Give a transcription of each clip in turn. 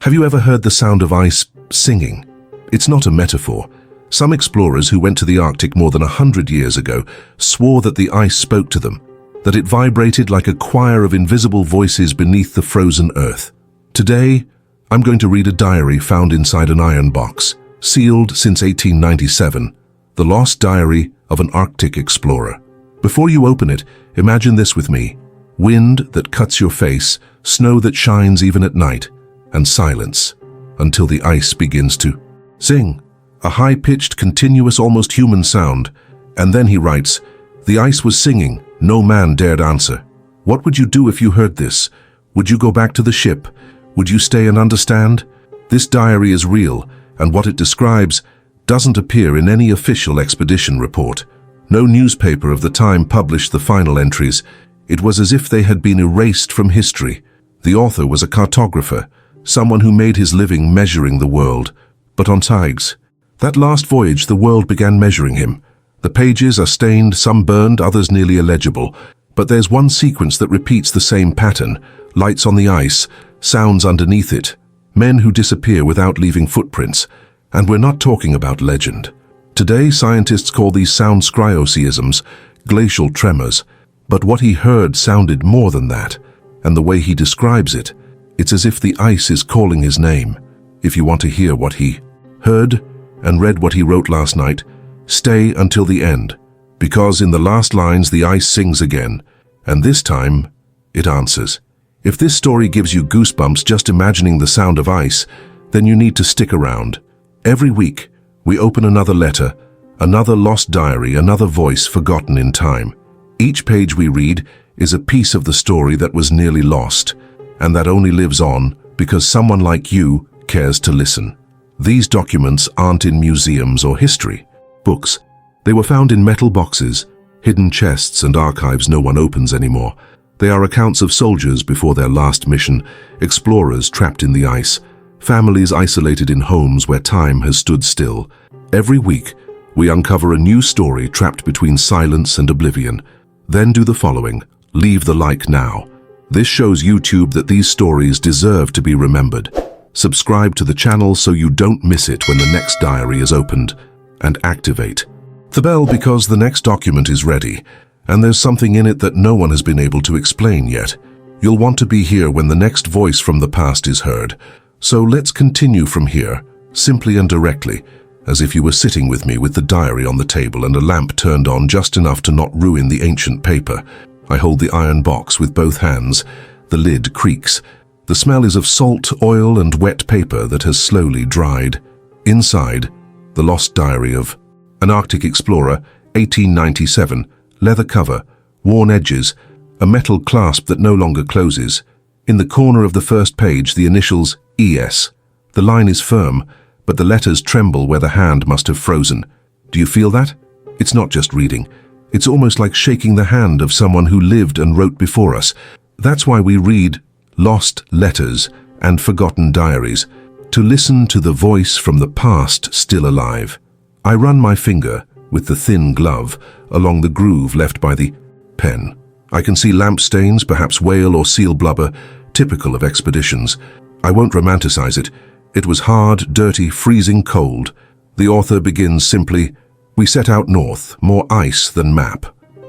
Have you ever heard the sound of ice singing? It's not a metaphor. Some explorers who went to the Arctic more than 100 years ago swore that the ice spoke to them, that it vibrated like a choir of invisible voices beneath the frozen earth. Today, I'm going to read a diary found inside an iron box, sealed since 1897, the lost diary of an Arctic explorer. Before you open it, imagine this with me: wind that cuts your face, snow that shines even at night, and silence until the ice begins to sing. A high-pitched, continuous, almost human sound. And then he writes, "The ice was singing, no man dared answer." What would you do if you heard this? Would you go back to the ship? Would you stay and understand? This diary is real, and what it describes doesn't appear in any official expedition report. No newspaper of the time published the final entries. It was as if they had been erased from history. The author was a cartographer, someone who made his living measuring the world. But on Tiggs, that last voyage, the world began measuring him. The pages are stained, some burned, others nearly illegible. But there's one sequence that repeats the same pattern: lights on the ice, sounds underneath it, men who disappear without leaving footprints. And we're not talking about legend. Today, scientists call these sounds cryoseisms, glacial tremors. But what he heard sounded more than that. And the way he describes it, it's as if the ice is calling his name. If you want to hear what he heard and read what he wrote last night, stay until the end, because in the last lines the ice sings again, and this time it answers. If this story gives you goosebumps just imagining the sound of ice, then you need to stick around. Every week, we open another letter, another lost diary, another voice forgotten in time. Each page we read is a piece of the story that was nearly lost, and that only lives on because someone like you cares to listen. These documents aren't in museums or history books. They were found in metal boxes, hidden chests and archives no one opens anymore. They are accounts of soldiers before their last mission, explorers trapped in the ice, families isolated in homes where time has stood still. Every week, we uncover a new story trapped between silence and oblivion. Then do the following: leave the like now. This shows YouTube that these stories deserve to be remembered. Subscribe to the channel so you don't miss it when the next diary is opened, and activate the bell because the next document is ready, and there's something in it that no one has been able to explain yet. You'll want to be here when the next voice from the past is heard. So let's continue from here, simply and directly, as if you were sitting with me with the diary on the table and a lamp turned on just enough to not ruin the ancient paper. I hold the iron box with both hands. The lid creaks. The smell is of salt, oil, and wet paper that has slowly dried. Inside, the lost diary of an Arctic explorer, 1897, leather cover, worn edges, a metal clasp that no longer closes. In the corner of the first page, the initials ES. The line is firm, but the letters tremble where the hand must have frozen. Do you feel that? It's not just reading. It's almost like shaking the hand of someone who lived and wrote before us. That's why we read Lost Letters and Forgotten Diaries, to listen to the voice from the past still alive. I run my finger, with the thin glove, along the groove left by the pen. I can see lamp stains, perhaps whale or seal blubber, typical of expeditions. I won't romanticize it. It was hard, dirty, freezing cold. The author begins simply, "We set out north, more ice than map."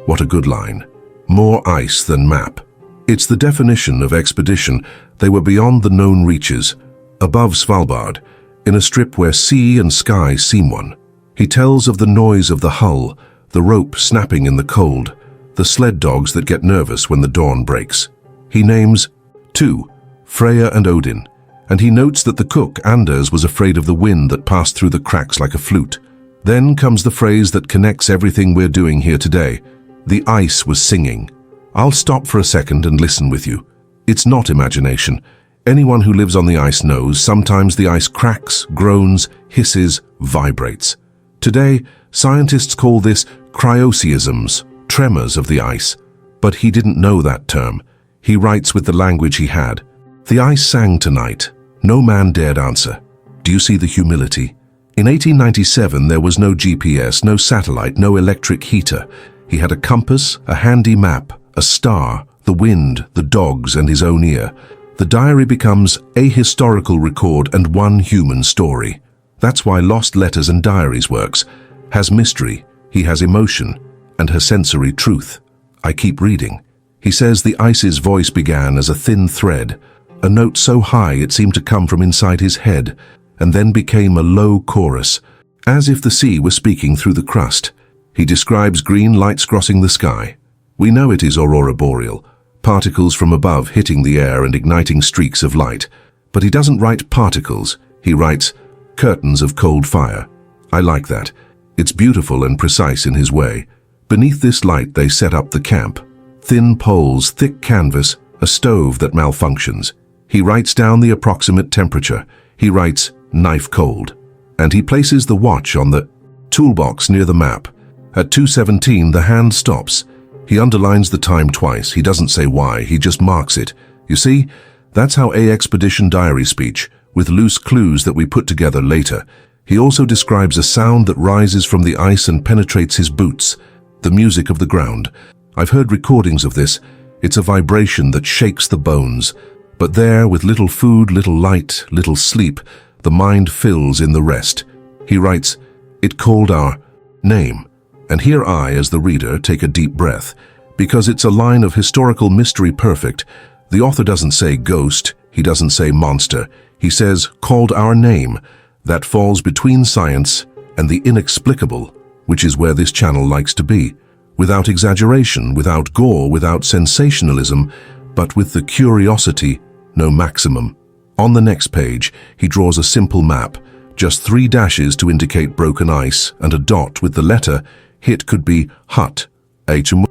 What a good line. More ice than map. It's the definition of expedition. They were beyond the known reaches, above Svalbard, in a strip where sea and sky seem one. He tells of the noise of the hull, the rope snapping in the cold, the sled dogs that get nervous when the dawn breaks. He names two, Freya and Odin, and he notes that the cook, Anders, was afraid of the wind that passed through the cracks like a flute. Then comes the phrase that connects everything we're doing here today. The ice was singing. I'll stop for a second and listen with you. It's not imagination. Anyone who lives on the ice knows sometimes the ice cracks, groans, hisses, vibrates. Today, scientists call this cryoseisms, tremors of the ice. But he didn't know that term. He writes with the language he had. The ice sang tonight. No man dared answer. Do you see the humility? In 1897, there was no GPS, no satellite, no electric heater. He had a compass, a handy map, a star, the wind, the dogs, and his own ear. The diary becomes a historical record and one human story. That's why Lost Letters and Diaries works. Has mystery, he has emotion, and has sensory truth. I keep reading. He says the ice's voice began as a thin thread, a note so high it seemed to come from inside his head, and then became a low chorus, as if the sea were speaking through the crust. He describes green lights crossing the sky. We know it is aurora boreal, particles from above hitting the air and igniting streaks of light. But he doesn't write particles, he writes curtains of cold fire. I like that. It's beautiful and precise in his way. Beneath this light they set up the camp. Thin poles, thick canvas, a stove that malfunctions. He writes down the approximate temperature. He writes knife cold. And he places the watch on the toolbox near the map. At 2:17 the hand stops. He underlines the time twice. He doesn't say why, he just marks it. You see, that's how Expedition Diary speech, with loose clues that we put together later. He also describes a sound that rises from the ice and penetrates his boots, the music of the ground. I've heard recordings of this. It's a vibration that shakes the bones. But there, with little food, little light, little sleep, the mind fills in the rest. He writes, "It called our name." And here I, as the reader, take a deep breath, because it's a line of historical mystery perfect. The author doesn't say ghost, he doesn't say monster, he says called our name. That falls between science and the inexplicable, which is where this channel likes to be. Without exaggeration, without gore, without sensationalism, but with the curiosity, no maximum. On the next page, he draws a simple map, just 3 dashes to indicate broken ice, and a dot with the letter. Hit could be hut, H and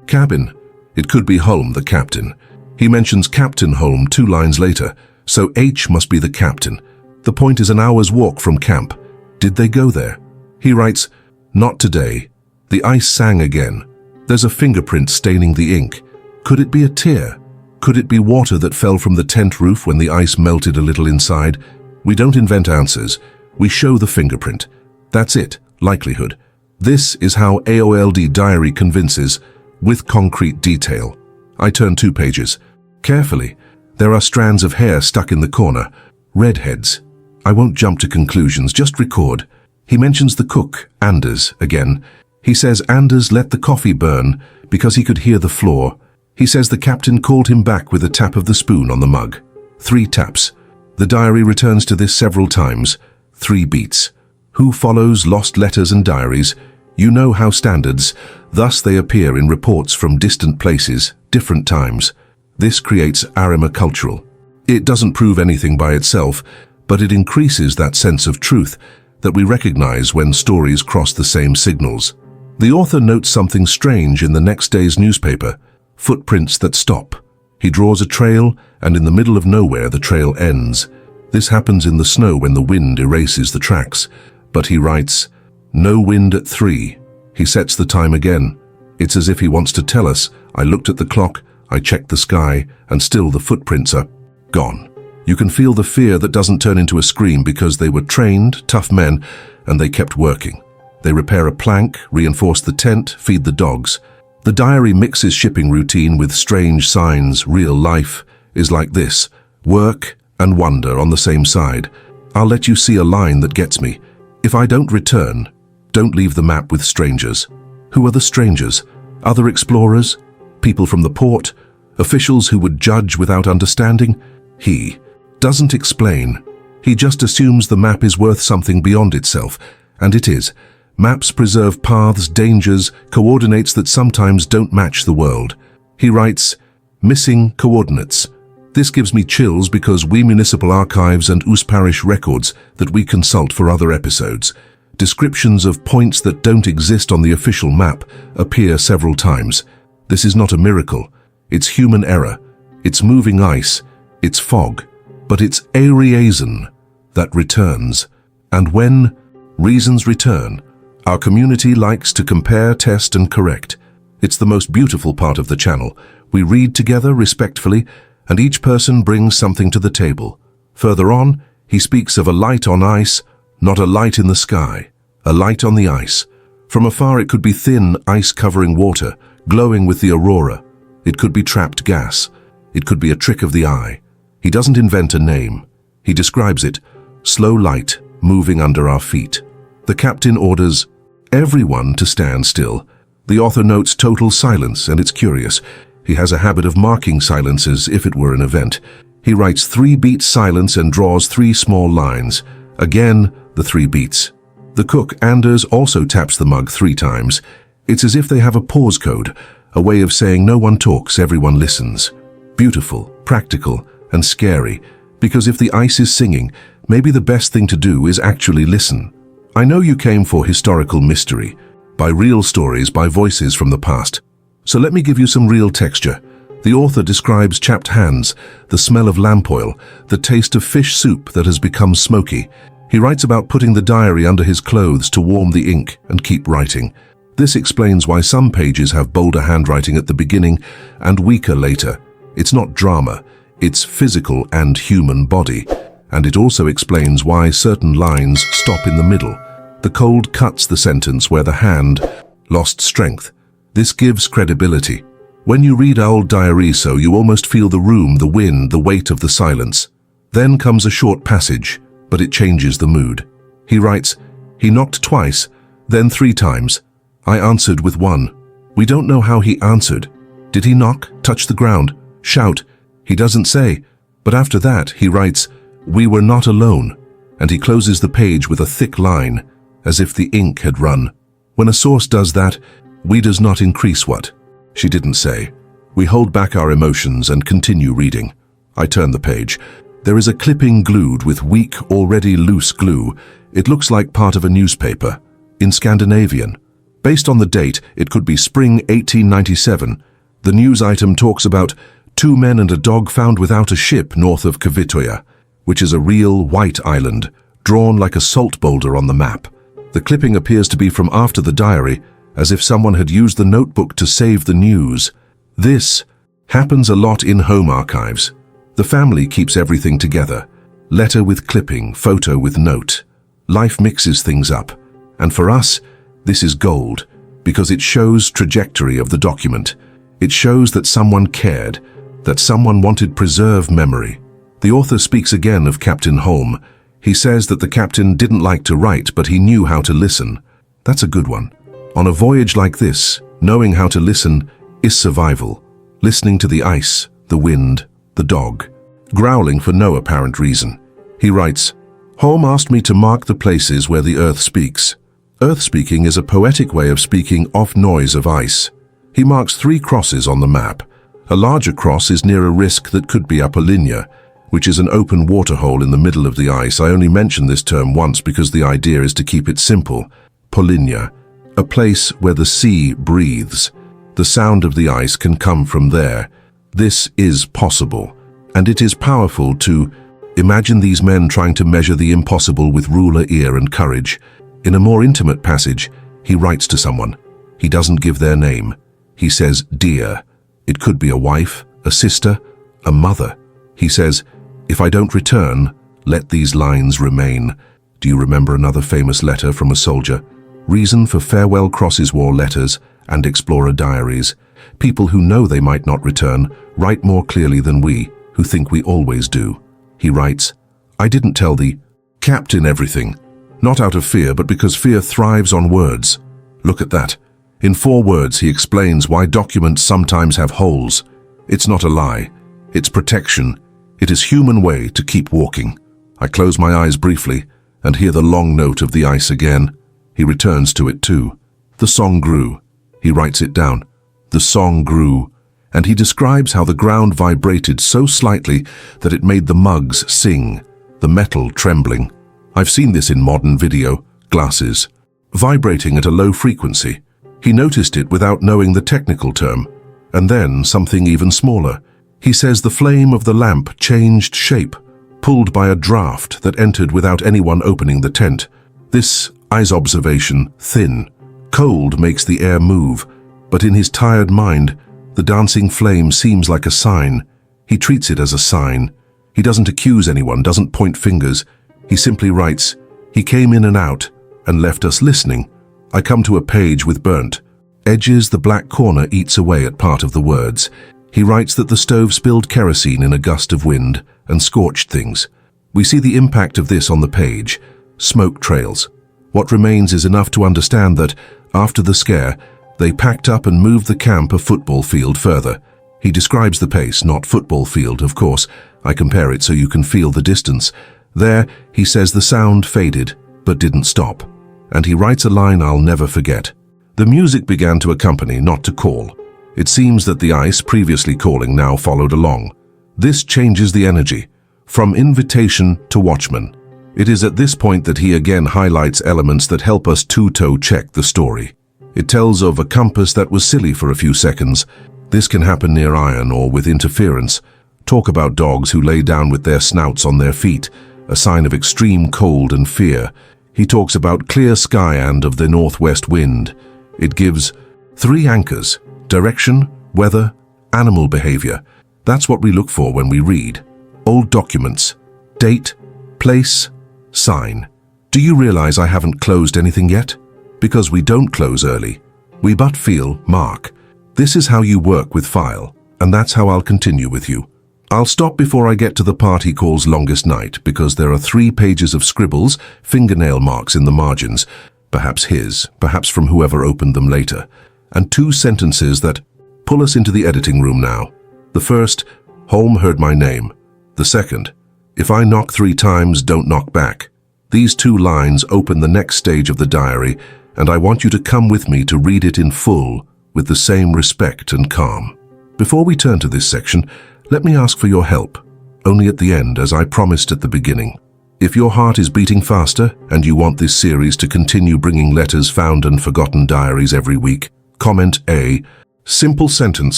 cabin. It could be Holm, the captain. He mentions Captain Holm 2 lines later, so H must be the captain. The point is an hour's walk from camp. Did they go there? He writes, "Not today." The ice sang again. There's a fingerprint staining the ink. Could it be a tear? Could it be water that fell from the tent roof when the ice melted a little inside? We don't invent answers. We show the fingerprint. That's it, likelihood. This is how AOLD Diary convinces, with concrete detail. I turn 2 pages. Carefully, there are strands of hair stuck in the corner. Redheads. I won't jump to conclusions, just record. He mentions the cook, Anders, again. He says Anders let the coffee burn because he could hear the floor. He says the captain called him back with a tap of the spoon on the mug. 3 taps. The diary returns to this several times. 3 beats. Who follows Lost Letters and Diaries? You know how standards, thus they appear in reports from distant places, different times. This creates arima cultural. It doesn't prove anything by itself, but it increases that sense of truth that we recognize when stories cross the same signals. The author notes something strange in the next day's newspaper, footprints that stop. He draws a trail, and in the middle of nowhere the trail ends. This happens in the snow when the wind erases the tracks. But he writes, "No wind at 3. He sets the time again. It's as if he wants to tell us, I looked at the clock, I checked the sky, and still the footprints are gone. You can feel the fear that doesn't turn into a scream because they were trained, tough men, and they kept working. They repair a plank, reinforce the tent, feed the dogs. The diary mixes shipping routine with strange signs. Real life is like this, work and wonder on the same side. I'll let you see a line that gets me. If I don't return, don't leave the map with strangers. Who are the strangers? Other explorers? People from the port? Officials who would judge without understanding? He doesn't explain. He just assumes the map is worth something beyond itself, and it is. Maps preserve paths, dangers, coordinates that sometimes don't match the world. He writes, "Missing coordinates." This gives me chills because we municipal archives and Ouse Parish records that we consult for other episodes. Descriptions of points that don't exist on the official map appear several times. This is not a miracle. It's human error. It's moving ice. It's fog. But it's a reason that returns. And when reasons return, our community likes to compare, test, and correct. It's the most beautiful part of the channel. We read together respectfully, and each person brings something to the table. Further on, he speaks of a light on ice, not a light in the sky, a light on the ice. From afar it could be thin ice covering water, glowing with the aurora. It could be trapped gas. It could be a trick of the eye. He doesn't invent a name. He describes it: slow light moving under our feet. The captain orders everyone to stand still. The author notes total silence, and it's curious. He has a habit of marking silence as if it were an event. He writes 3 beats silence and draws 3 small lines. Again, the 3 beats. The cook, Anders, also taps the mug 3 times. It's as if they have a pause code, a way of saying no one talks, everyone listens. Beautiful, practical, and scary, because if the ice is singing, maybe the best thing to do is actually listen. I know you came for historical mystery, by real stories, by voices from the past. So let me give you some real texture. The author describes chapped hands, the smell of lamp oil, the taste of fish soup that has become smoky. He writes about putting the diary under his clothes to warm the ink and keep writing. This explains why some pages have bolder handwriting at the beginning and weaker later. It's not drama, it's physical and human body. And it also explains why certain lines stop in the middle. The cold cuts the sentence where the hand lost strength. This gives credibility. When you read old diaries, so you almost feel the room, the wind, the weight of the silence. Then comes a short passage, but it changes the mood. He writes, "He knocked twice, then 3 times. I answered with 1. We don't know how he answered. Did he knock, touch the ground, shout? He doesn't say. But after that, he writes, we were not alone." And he closes the page with a thick line, as if the ink had run. When a source does that, we does not increase what she didn't say. We hold back our emotions and continue reading. I turn the page. There is a clipping glued with weak, already loose glue. It looks like part of a newspaper. In Scandinavian. Based on the date, it could be spring 1897. The news item talks about 2 men and a dog found without a ship north of Kvitoya, which is a real white island, drawn like a salt boulder on the map. The clipping appears to be from after the diary, as if someone had used the notebook to save the news. This happens a lot in home archives. The family keeps everything together. Letter with clipping, photo with note. Life mixes things up. And for us, this is gold, because it shows trajectory of the document. It shows that someone cared, that someone wanted preserve memory. The author speaks again of Captain Holm. He says that the captain didn't like to write, but he knew how to listen. That's a good one. On a voyage like this, knowing how to listen is survival. Listening to the ice, the wind, the dog, growling for no apparent reason. He writes, Holm asked me to mark the places where the earth speaks. Earth speaking is a poetic way of speaking off noise of ice. He marks 3 crosses on the map. A larger cross is near a risk that could be Apollinia, which is an open waterhole in the middle of the ice. I only mention this term once because the idea is to keep it simple. Pollinia, a place where the sea breathes. The sound of the ice can come from there. This is possible, and it is powerful to imagine these men trying to measure the impossible with ruler, ear, and courage. In a more intimate passage, he writes to someone. He doesn't give their name. He says, dear. It could be a wife, a sister, a mother. He says, if I don't return, let these lines remain. Do you remember another famous letter from a soldier? Reason for farewell crosses war letters and explorer diaries. People who know they might not return write more clearly than we, who think we always do. He writes, I didn't tell the captain everything. Not out of fear, but because fear thrives on words. Look at that. In 4 words, he explains why documents sometimes have holes. It's not a lie. It's protection. It is human way to keep walking. I close my eyes briefly and hear the long note of the ice again. He returns to it too. The song grew. He writes it down. The song grew, and he describes how the ground vibrated so slightly that it made the mugs sing, the metal trembling. I've seen this in modern video, glasses, vibrating at a low frequency. He noticed it without knowing the technical term, and then something even smaller. He says the flame of the lamp changed shape, pulled by a draft that entered without anyone opening the tent. This eyes observation thin. Cold makes the air move, but in his tired mind, the dancing flame seems like a sign. He treats it as a sign. He doesn't accuse anyone, doesn't point fingers. He simply writes, he came in and out and left us listening. I come to a page with burnt edges. The black corner eats away at part of the words. He writes that the stove spilled kerosene in a gust of wind and scorched things. We see the impact of this on the page. Smoke trails. What remains is enough to understand that, after the scare, they packed up and moved the camp a football field further. He describes the pace, not football field, of course. I compare it so you can feel the distance. There, he says the sound faded, but didn't stop. And he writes a line I'll never forget. The music began to accompany, not to call. It seems that the ice, previously calling, now followed along. This changes the energy, from invitation to watchman. It is at this point that he again highlights elements that help us two-toe check the story. It tells of a compass that was silly for a few seconds. This can happen near iron or with interference. Talk about dogs who lay down with their snouts on their feet, a sign of extreme cold and fear. He talks about clear sky and of the northwest wind. It gives 3 anchors: direction, weather, animal behavior. That's what we look for when we read. Old documents, date, place, sign. Do you realize I haven't closed anything yet? Because we don't close early. We but feel, mark. This is how you work with file, and that's how I'll continue with you. I'll stop before I get to the part he calls longest night, because there are 3 pages of scribbles, fingernail marks in the margins, perhaps his, perhaps from whoever opened them later, and 2 sentences that pull us into the editing room now. The first, Holm heard my name. The second, if I knock 3 times, don't knock back. These 2 lines open the next stage of the diary, and I want you to come with me to read it in full with the same respect and calm. Before we turn to this section, let me ask for your help, only at the end, as I promised at the beginning. If your heart is beating faster and you want this series to continue bringing letters found and forgotten diaries every week, comment A, simple sentence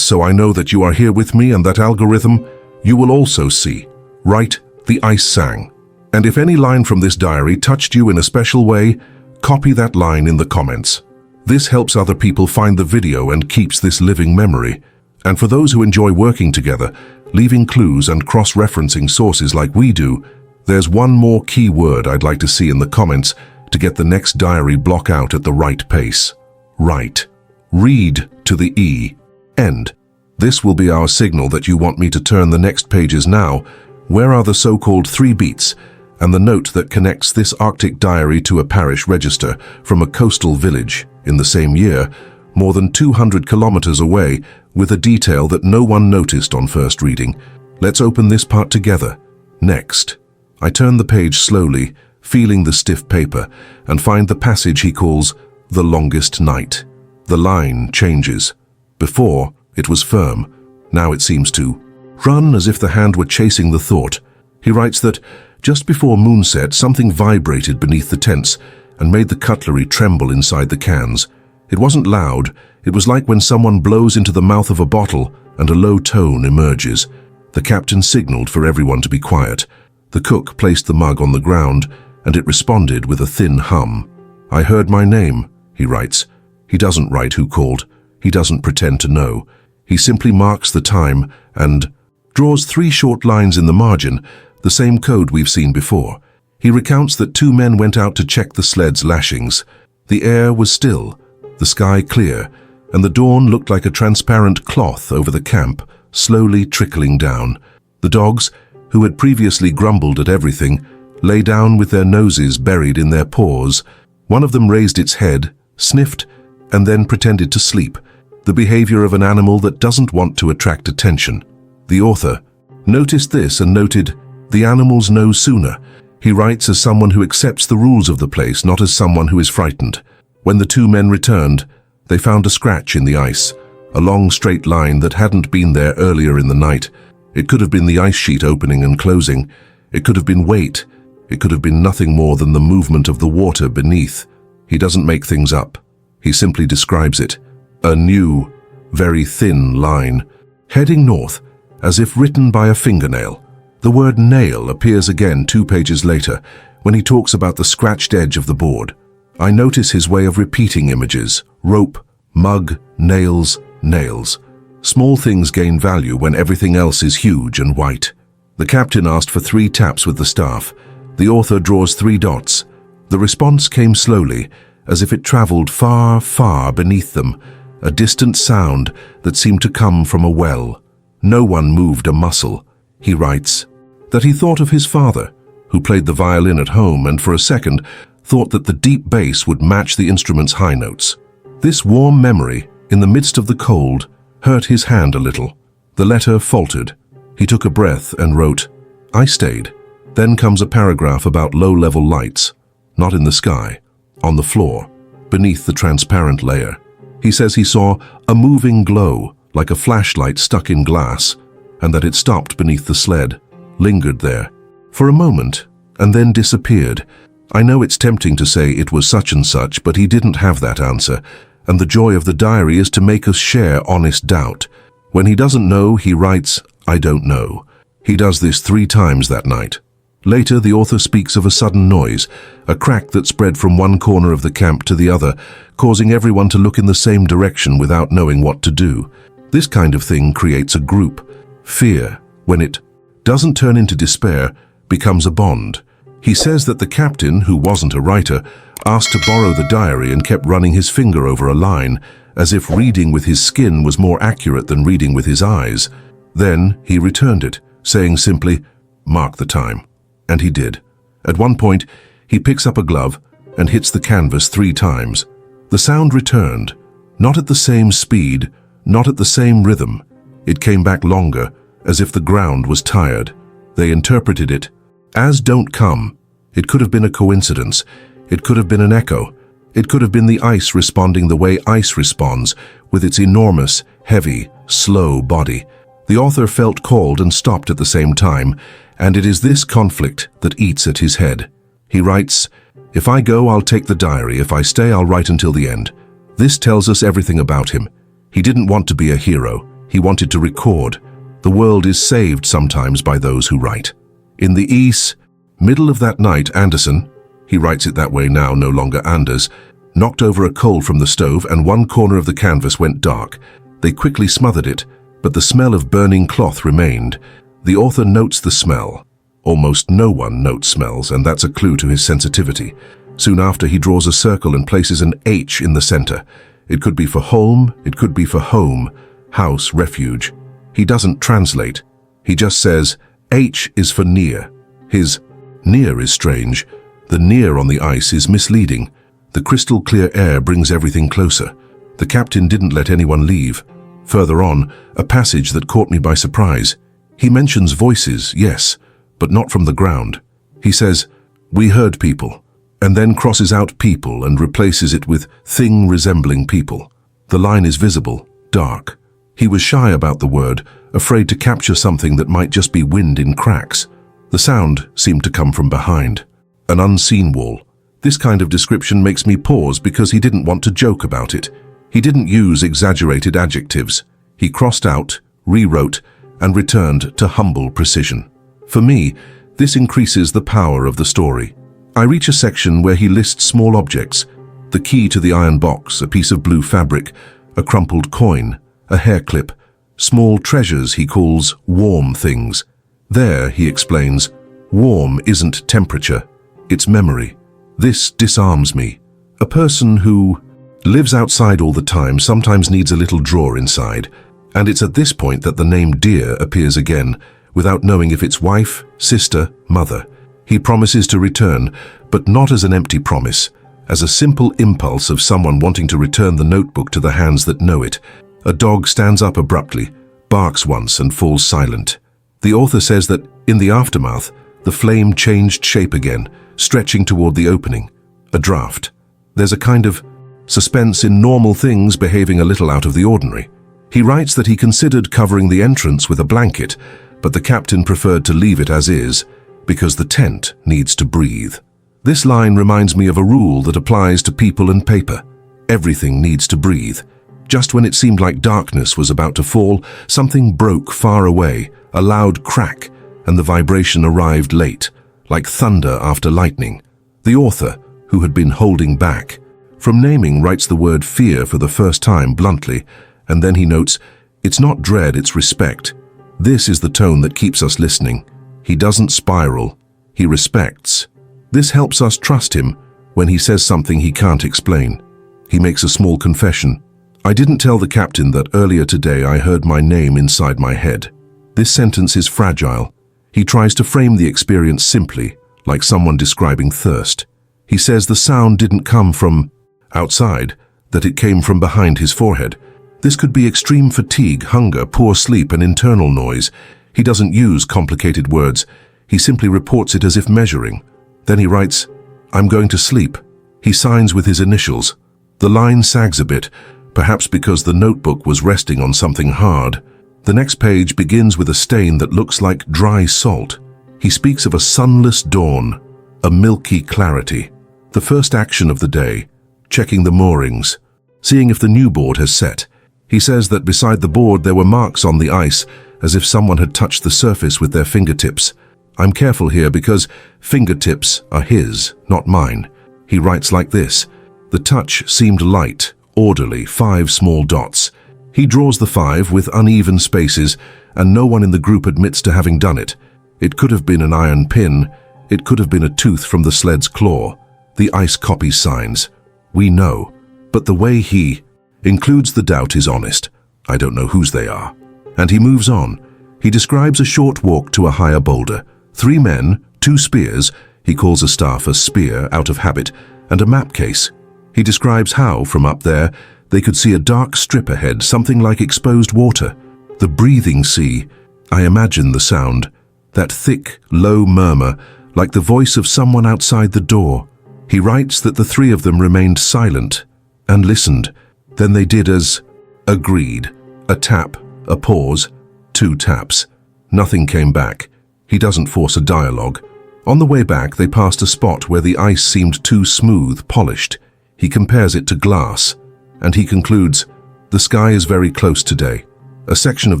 so I know that you are here with me, and that algorithm you will also see. Write, the ice sang. And if any line from this diary touched you in a special way, copy that line in the comments. This helps other people find the video and keeps this living memory. And for those who enjoy working together, leaving clues and cross-referencing sources like we do, there's one more key word I'd like to see in the comments to get the next diary block out at the right pace. Write. Read to the E. End. This will be our signal that you want me to turn the next pages now. Where are the so-called 3 beats, and the note that connects this Arctic diary to a parish register from a coastal village in the same year, more than 200 kilometers away, with a detail that no one noticed on first reading? Let's open this part together. Next. I turn the page slowly, feeling the stiff paper, and find the passage he calls the longest night. The line changes. Before, it was firm. Now it seems to run as if the hand were chasing the thought. He writes that just before moonset, something vibrated beneath the tents and made the cutlery tremble inside the cans. It wasn't loud. It was like when someone blows into the mouth of a bottle and a low tone emerges. The captain signaled for everyone to be quiet. The cook placed the mug on the ground, and it responded with a thin hum. I heard my name, he writes. He doesn't write who called. He doesn't pretend to know. He simply marks the time and draws 3 short lines in the margin, the same code we've seen before. He recounts that 2 men went out to check the sled's lashings. The air was still, the sky clear, and the dawn looked like a transparent cloth over the camp, slowly trickling down. The dogs, who had previously grumbled at everything, lay down with their noses buried in their paws. One of them raised its head, sniffed, and then pretended to sleep, the behavior of an animal that doesn't want to attract attention. The author noticed this and noted, the animals know sooner. He writes as someone who accepts the rules of the place, not as someone who is frightened. When the 2 men returned, they found a scratch in the ice, a long straight line that hadn't been there earlier in the night. It could have been the ice sheet opening and closing. It could have been weight. It could have been nothing more than the movement of the water beneath. He doesn't make things up. He simply describes it. A new, very thin line, heading north, as if written by a fingernail. The word nail appears again 2 pages later, when he talks about the scratched edge of the board. I notice his way of repeating images: rope, mug, nails, nails. Small things gain value when everything else is huge and white. The captain asked for 3 taps with the staff. The author draws 3 dots. The response came slowly, as if it traveled far, far beneath them, a distant sound that seemed to come from a well. No one moved a muscle. He writes, that he thought of his father, who played the violin at home and for a second thought that the deep bass would match the instrument's high notes. This warm memory, in the midst of the cold, hurt his hand a little. The letter faltered. He took a breath and wrote, "I stayed." Then comes a paragraph about low-level lights, not in the sky, on the floor, beneath the transparent layer. He says he saw a moving glow, like a flashlight stuck in glass, and that it stopped beneath the sled, lingered there, for a moment, and then disappeared. I know it's tempting to say it was such and such, but he didn't have that answer, and the joy of the diary is to make us share honest doubt. When he doesn't know, he writes, "I don't know." He does this 3 times that night. Later, the author speaks of a sudden noise, a crack that spread from one corner of the camp to the other, causing everyone to look in the same direction without knowing what to do. This kind of thing creates a group. Fear, when it doesn't turn into despair, becomes a bond. He says that the captain, who wasn't a writer, asked to borrow the diary and kept running his finger over a line, as if reading with his skin was more accurate than reading with his eyes. Then he returned it, saying simply, "Mark the time." And he did. At one point, he picks up a glove and hits the canvas 3 times. The sound returned, not at the same speed, not at the same rhythm. It came back longer, as if the ground was tired. They interpreted it as "don't come." It could have been a coincidence. It could have been an echo. It could have been the ice responding the way ice responds, with its enormous, heavy, slow body. The author felt called and stopped at the same time, and it is this conflict that eats at his head. He writes, "If I go, I'll take the diary. If I stay, I'll write until the end." This tells us everything about him. He didn't want to be a hero. He wanted to record. The world is saved sometimes by those who write. In the east, middle of that night, Anderson, he writes it that way now, no longer Anders, knocked over a coal from the stove and one corner of the canvas went dark. They quickly smothered it, but the smell of burning cloth remained. The author notes the smell. Almost no one notes smells, and that's a clue to his sensitivity. Soon after, he draws a circle and places an H in the center. It could be for home, it could be for home, house, refuge. He doesn't translate. He just says, H is for near. His near is strange. The near on the ice is misleading. The crystal clear air brings everything closer. The captain didn't let anyone leave. Further on, a passage that caught me by surprise. He mentions voices, yes, but not from the ground. He says, "We heard people," and then crosses out people and replaces it with thing resembling people. The line is visible, dark. He was shy about the word, afraid to capture something that might just be wind in cracks. The sound seemed to come from behind. An unseen wall. This kind of description makes me pause because he didn't want to joke about it. He didn't use exaggerated adjectives. He crossed out, rewrote, and returned to humble precision. For me, this increases the power of the story. I reach a section where he lists small objects, the key to the iron box, a piece of blue fabric, a crumpled coin, a hair clip, small treasures he calls warm things. There, he explains, warm isn't temperature, it's memory. This disarms me. A person who lives outside all the time sometimes needs a little drawer inside, and it's at this point that the name Dear appears again, without knowing if it's wife, sister, mother. He promises to return, but not as an empty promise, as a simple impulse of someone wanting to return the notebook to the hands that know it. A dog stands up abruptly, barks once and falls silent. The author says that, in the aftermath, the flame changed shape again, stretching toward the opening. A draft. There's a kind of suspense in normal things behaving a little out of the ordinary. He writes that he considered covering the entrance with a blanket, but the captain preferred to leave it as is, because the tent needs to breathe. This line reminds me of a rule that applies to people and paper. Everything needs to breathe. Just when it seemed like darkness was about to fall, something broke far away, a loud crack, and the vibration arrived late, like thunder after lightning. The author, who had been holding back, from naming writes the word fear for the first time bluntly, and then he notes, it's not dread, it's respect. This is the tone that keeps us listening. He doesn't spiral, he respects. This helps us trust him when he says something he can't explain. He makes a small confession. I didn't tell the captain that earlier today I heard my name inside my head. This sentence is fragile. He tries to frame the experience simply, like someone describing thirst. He says the sound didn't come from outside, that it came from behind his forehead. This could be extreme fatigue, hunger, poor sleep, and internal noise. He doesn't use complicated words. He simply reports it as if measuring. Then he writes, "I'm going to sleep." He signs with his initials. The line sags a bit, perhaps because the notebook was resting on something hard. The next page begins with a stain that looks like dry salt. He speaks of a sunless dawn, a milky clarity. The first action of the day, checking the moorings, seeing if the new board has set. He says that beside the board there were marks on the ice, as if someone had touched the surface with their fingertips. I'm careful here because fingertips are his, not mine. He writes like this: "The touch seemed light, orderly, 5 small dots." He draws the 5 with uneven spaces, and no one in the group admits to having done it. It could have been an iron pin. It could have been a tooth from the sled's claw. The ice copies signs. We know. But the way he includes the doubt is honest. I don't know whose they are. And he moves on. He describes a short walk to a higher boulder. 3 men, 2 spears, he calls a staff a spear out of habit, and a map case. He describes how, from up there, they could see a dark strip ahead, something like exposed water. The breathing sea. I imagine the sound. That thick, low murmur, like the voice of someone outside the door. He writes that the 3 of them remained silent and listened. Then they did as agreed. A tap, a pause, 2 taps. Nothing came back. He doesn't force a dialogue. On the way back, they passed a spot where the ice seemed too smooth, polished. He compares it to glass, and he concludes, "The sky is very close today." A section of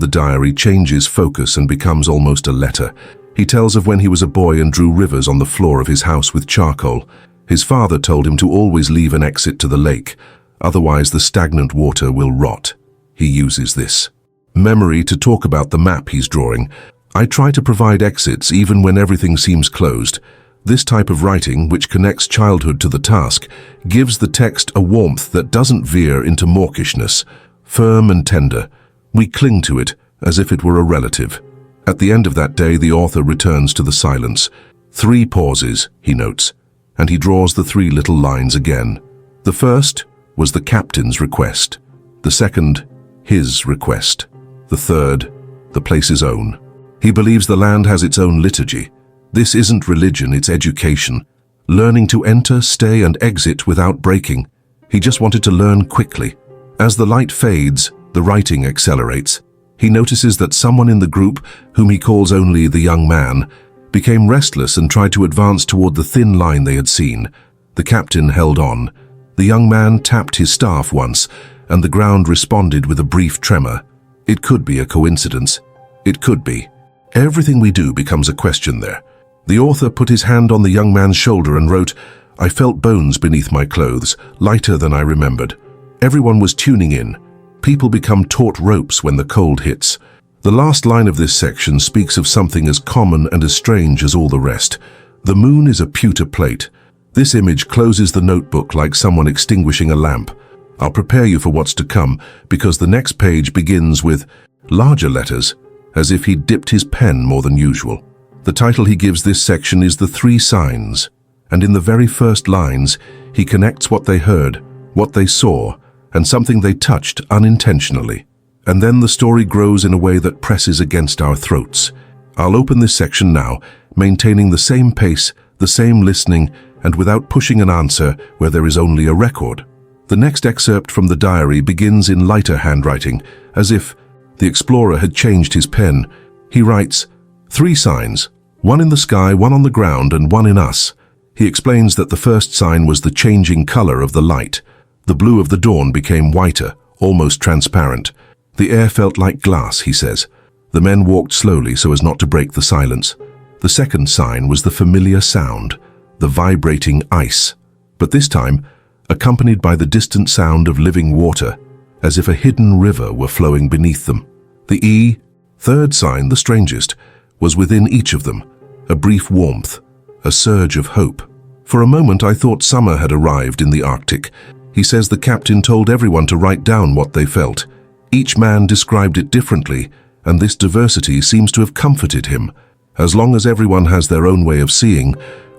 the diary changes focus and becomes almost a letter. He tells of when he was a boy and drew rivers on the floor of his house with charcoal. His father told him to always leave an exit to the lake, otherwise the stagnant water will rot. He uses this memory to talk about the map he's drawing. I try to provide exits even when everything seems closed. This type of writing, which connects childhood to the task, gives the text a warmth that doesn't veer into mawkishness, firm and tender. We cling to it as if it were a relative. At the end of that day, the author returns to the silence. 3 pauses, he notes, and he draws the 3 little lines again. The first was the captain's request. The second, his request. The third, the place's own. He believes the land has its own liturgy. This isn't religion, it's education. Learning to enter, stay, and exit without breaking. He just wanted to learn quickly. As the light fades, the writing accelerates. He notices that someone in the group, whom he calls only the young man, became restless and tried to advance toward the thin line they had seen. The captain held on. The young man tapped his staff once, and the ground responded with a brief tremor. It could be a coincidence. It could be. Everything we do becomes a question there. The author put his hand on the young man's shoulder and wrote, "I felt bones beneath my clothes, lighter than I remembered." Everyone was tuning in. People become taut ropes when the cold hits. The last line of this section speaks of something as common and as strange as all the rest. The moon is a pewter plate. This image closes the notebook like someone extinguishing a lamp. I'll prepare you for what's to come, because the next page begins with larger letters, as if he'd dipped his pen more than usual. The title he gives this section is The 3 Signs, and in the very first lines, he connects what they heard, what they saw, and something they touched unintentionally. And then the story grows in a way that presses against our throats. I'll open this section now, maintaining the same pace, the same listening, and without pushing an answer where there is only a record. The next excerpt from the diary begins in lighter handwriting, as if the explorer had changed his pen. He writes, 3 signs, 1 in the sky, 1 on the ground, and 1 in us. He explains that the first sign was the changing color of the light. The blue of the dawn became whiter, almost transparent. The air felt like glass, he says. The men walked slowly so as not to break the silence. The second sign was the familiar sound, the vibrating ice, but this time accompanied by the distant sound of living water, as if a hidden river were flowing beneath them. The third sign, the strangest, was within each of them, a brief warmth, a surge of hope. For a moment I thought summer had arrived in the Arctic. He says the captain told everyone to write down what they felt. Each man described it differently, and this diversity seems to have comforted him. "As long as everyone has their own way of seeing,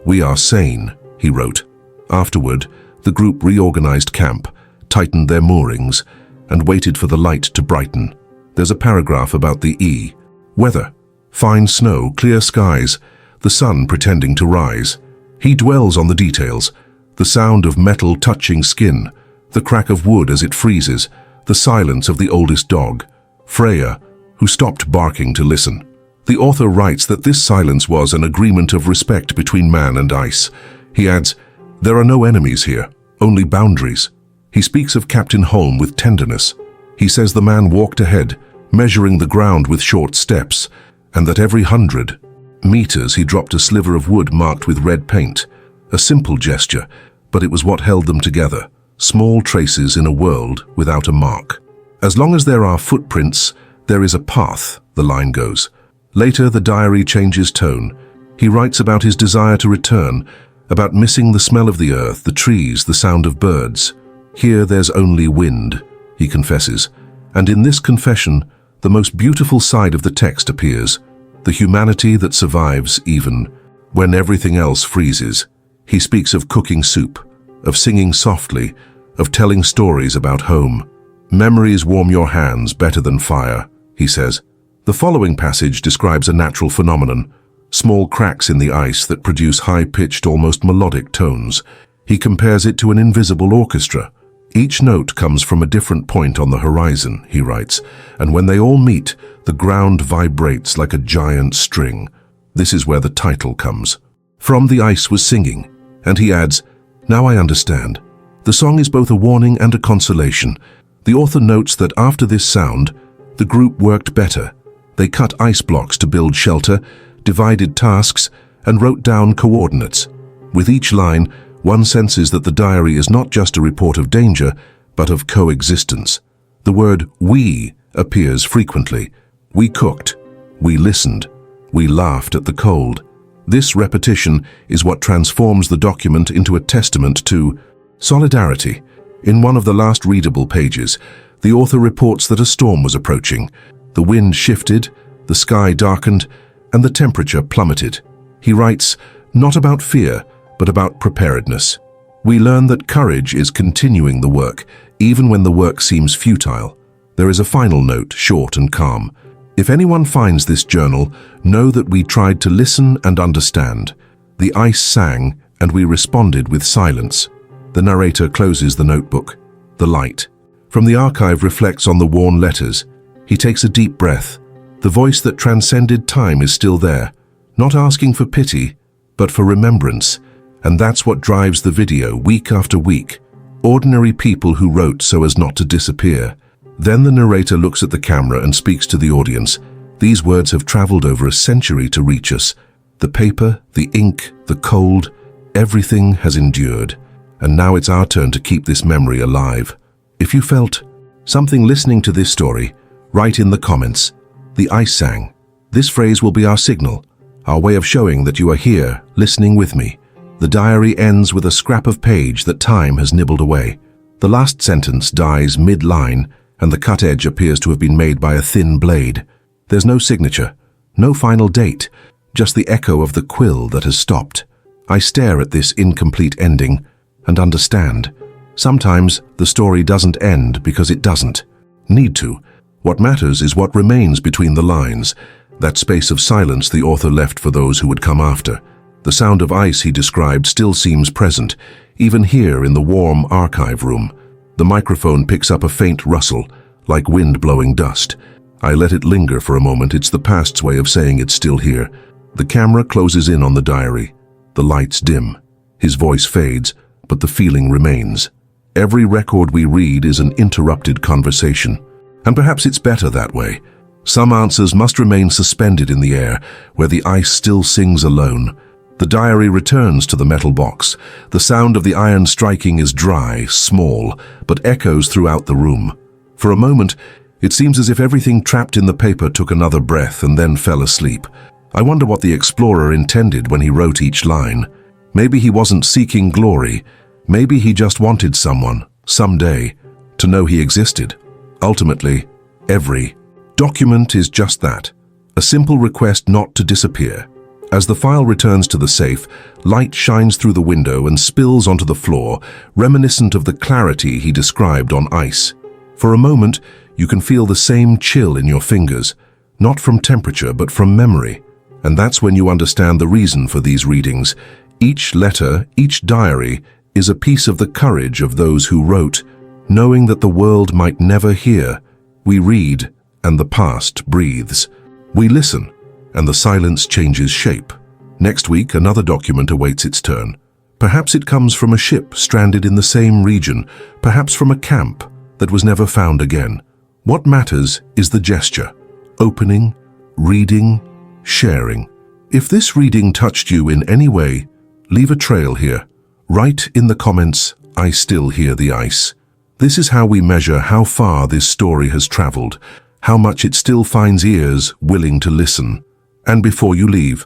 we are sane," he wrote. Afterward, the group reorganized camp, tightened their moorings, and waited for the light to brighten. There's a paragraph about the E. Weather: fine snow, clear skies, the sun pretending to rise. He dwells on the details: the sound of metal touching skin, the crack of wood as it freezes, the silence of the oldest dog, Freya, who stopped barking to listen. The author writes that this silence was an agreement of respect between man and ice. He adds, "There are no enemies here, only boundaries." He speaks of Captain Holm with tenderness. He says the man walked ahead, measuring the ground with short steps, and that every 100 meters he dropped a sliver of wood marked with red paint. A simple gesture, but it was what held them together. Small traces in a world without a mark. "As long as there are footprints, there is a path," the line goes. Later, the diary changes tone. He writes about his desire to return, about missing the smell of the earth, the trees, the sound of birds. "Here there's only wind," he confesses. And in this confession, the most beautiful side of the text appears, the humanity that survives even when everything else freezes. He speaks of cooking soup, of singing softly, of telling stories about home. "Memories warm your hands better than fire," he says. The following passage describes a natural phenomenon, small cracks in the ice that produce high-pitched, almost melodic tones. He compares it to an invisible orchestra. "Each note comes from a different point on the horizon," he writes, "and when they all meet, the ground vibrates like a giant string." This is where the title comes. "From the Ice Was Singing," and he adds, "Now I understand." The song is both a warning and a consolation. The author notes that after this sound, the group worked better. They cut ice blocks to build shelter, divided tasks, and wrote down coordinates. With each line, one senses that the diary is not just a report of danger, but of coexistence. The word "we" appears frequently. We cooked, we listened, we laughed at the cold. This repetition is what transforms the document into a testament to solidarity. In one of the last readable pages, the author reports that a storm was approaching. The wind shifted, the sky darkened, and the temperature plummeted. He writes, not about fear, but about preparedness. We learn that courage is continuing the work, even when the work seems futile. There is a final note, short and calm. "If anyone finds this journal, know that we tried to listen and understand. The ice sang, and we responded with silence." The narrator closes the notebook. The light from the archive reflects on the worn letters. He takes a deep breath. The voice that transcended time is still there, not asking for pity, but for remembrance. And that's what drives the video week after week. Ordinary people who wrote so as not to disappear. Then the narrator looks at the camera and speaks to the audience. These words have traveled over a century to reach us. The paper, the ink, the cold, everything has endured. And now it's our turn to keep this memory alive. If you felt something listening to this story, write in the comments. The ice sang. This phrase will be our signal, our way of showing that you are here, listening with me. The diary ends with a scrap of page that time has nibbled away. The last sentence dies mid-line, and the cut edge appears to have been made by a thin blade. There's no signature, no final date, just the echo of the quill that has stopped. I stare at this incomplete ending and understand. Sometimes the story doesn't end because it doesn't need to. What matters is what remains between the lines, that space of silence the author left for those who would come after. The sound of ice he described still seems present, even here in the warm archive room. The microphone picks up a faint rustle, like wind blowing dust. I let it linger for a moment. It's the past's way of saying it's still here. The camera closes in on the diary. The lights dim. His voice fades, but the feeling remains. Every record we read is an interrupted conversation. And perhaps it's better that way. Some answers must remain suspended in the air, where the ice still sings alone. The diary returns to the metal box. The sound of the iron striking is dry, small, but echoes throughout the room. For a moment, it seems as if everything trapped in the paper took another breath and then fell asleep. I wonder what the explorer intended when he wrote each line. Maybe he wasn't seeking glory. Maybe he just wanted someone, someday, to know he existed. Ultimately, every document is just that, a simple request not to disappear. As the file returns to the safe, light shines through the window and spills onto the floor, reminiscent of the clarity he described on ice. For a moment, you can feel the same chill in your fingers, not from temperature but from memory. And that's when you understand the reason for these readings. Each letter, each diary, is a piece of the courage of those who wrote, knowing that the world might never hear. We read, and the past breathes. We listen, and the silence changes shape. Next week, another document awaits its turn. Perhaps it comes from a ship stranded in the same region, perhaps from a camp that was never found again. What matters is the gesture, opening, reading, sharing. If this reading touched you in any way, leave a trail here. Write in the comments, "I still hear the ice." This is how we measure how far this story has traveled, how much it still finds ears willing to listen. And before you leave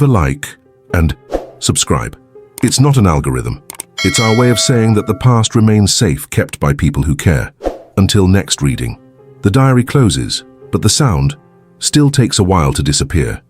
a like and subscribe. It's not an algorithm. It's our way of saying that the past remains safe, kept by people who care. Until next reading. The diary closes, but the sound still takes a while to disappear.